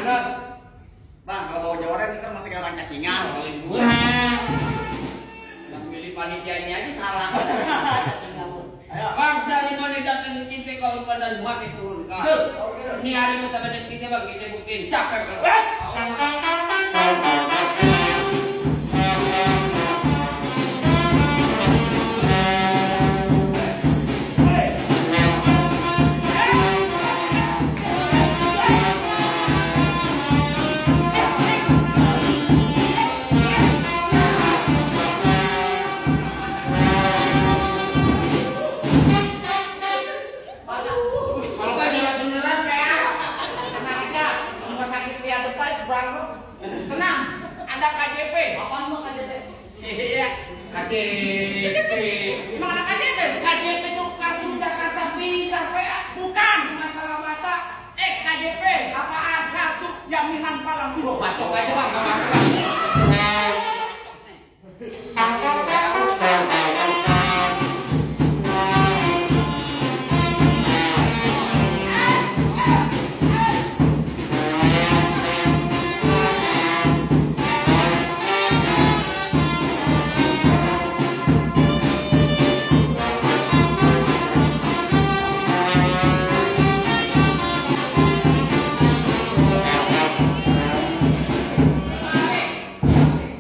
bener. Bang, kalau bawa joret kita masih kayak orang cacingan. Paling gue. Yang milih panitianya aja salah. Ayo. Bang, dari mana datang cinta kalau badan makin turun kak? Ini hari ini sama kita bang, kita buktiin siapa yang keras. Kalau nggak jalan beneran kayak Tenang aja, rumah sakit pria depan seberang lu. Tenang, ada KJP. Apaan lu KJP? iya KJP. Gimana KJP? KJP itu kartu Jakarta Pintar PA. Bukan masalah mata. KJP apaan? Kartu jaminan palang dulu. Bacok aja bang, nggak apa-apa.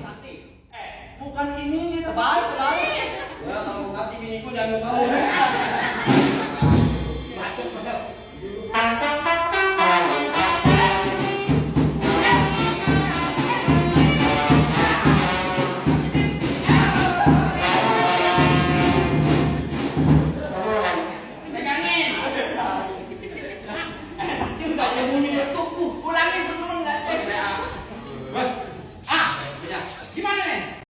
Santi. Bukan ini Kebalik. Ya kalau mati biniku jangan mau.